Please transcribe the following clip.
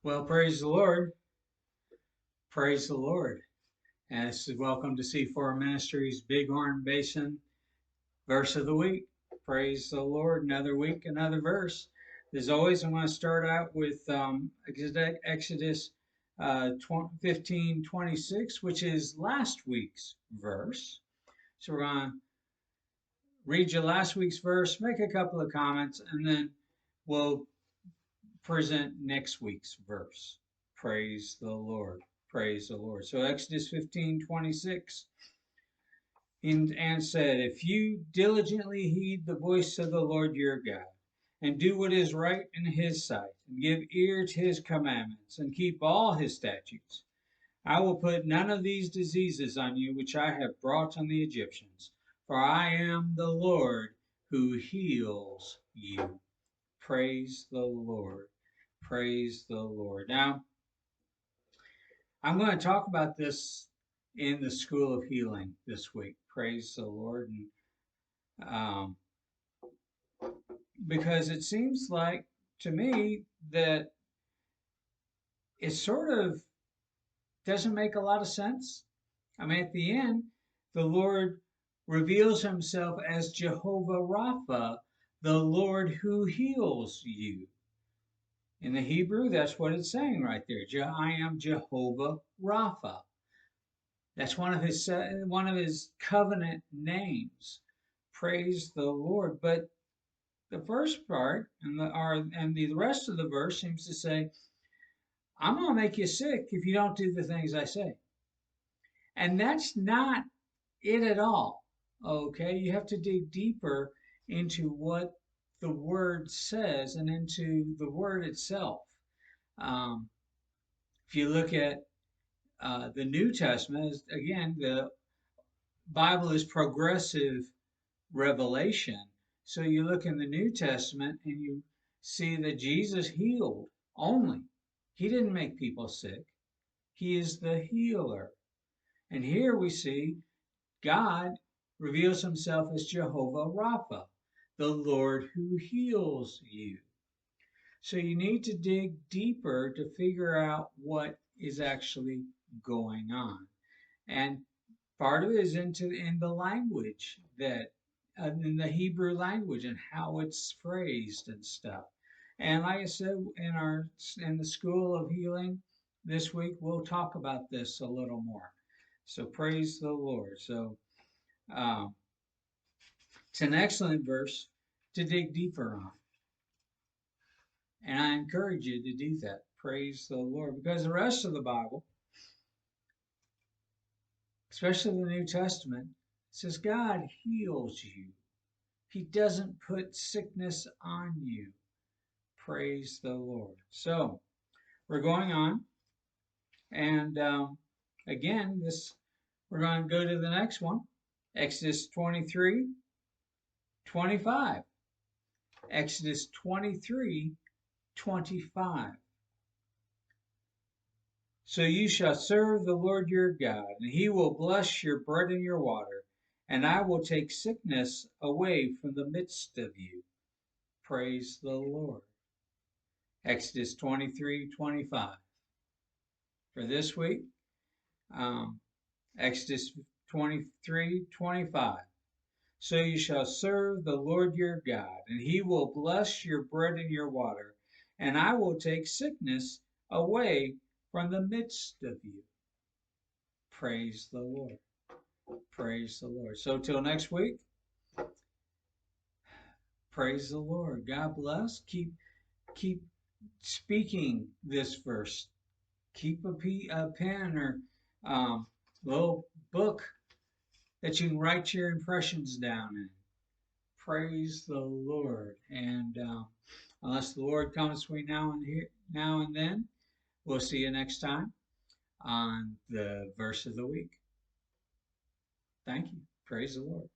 Well, praise the Lord. Praise the Lord. And this is welcome to C4 Ministries Bighorn Basin verse of the week. Praise the Lord. Another week, another verse. As always, I'm going to start out with Exodus 15:26, which is last week's verse. So we're going to read you last week's verse, make a couple of comments, and then we'll present next week's verse. Praise the Lord. Praise the Lord. So Exodus 15:26 and said, if you diligently heed the voice of the Lord your God, and do what is right in his sight, and give ear to his commandments, and keep all his statutes, I will put none of these diseases on you which I have brought on the Egyptians, for I am the Lord who heals you. Praise the Lord. Praise the Lord. Now, I'm going to talk about this in the School of Healing this week. Praise the Lord. And because it seems like to me that it sort of doesn't make a lot of sense. I mean, at the end, the Lord reveals himself as Jehovah Rapha, the Lord who heals you. In the Hebrew, that's what it's saying right there. I am Jehovah Rapha. That's one of his covenant names. Praise the Lord. But the first part and the rest of the verse seems to say, I'm going to make you sick if you don't do the things I say. And that's not it at all. Okay, you have to dig deeper into what the word says and into the word itself. Um, if you look at the New Testament, again, the Bible is progressive revelation. So you look in the New Testament and you see that Jesus healed only. He didn't make people sick. He is the healer. And here we see God reveals himself as Jehovah Rapha, the Lord who heals you. So you need to dig deeper to figure out what is actually going on. And part of it is in the language that in the Hebrew language and how it's phrased and stuff. And like I said, in the School of Healing this week, we'll talk about this a little more. So praise the Lord. So um, it's an excellent verse to dig deeper on, and I encourage you to do that. Praise the Lord, because the rest of the Bible, especially the New Testament, says God heals you. He doesn't put sickness on you. Praise the Lord. So we're going on, and again, we're going to go to the next one, Exodus 23:25. Exodus 23:25. So you shall serve the Lord your God, and he will bless your bread and your water, and I will take sickness away from the midst of you. Praise the Lord. Exodus 23:25. For this week, Exodus 23:25. So you shall serve the Lord your God, and he will bless your bread and your water, and I will take sickness away from the midst of you. Praise the Lord. Praise the Lord. So till next week, praise the Lord. God bless. Keep speaking this verse. Keep a pen or little book that you can write your impressions down in. Praise the Lord. And unless the Lord comes between now and then, we'll see you next time on the verse of the week. Thank you. Praise the Lord.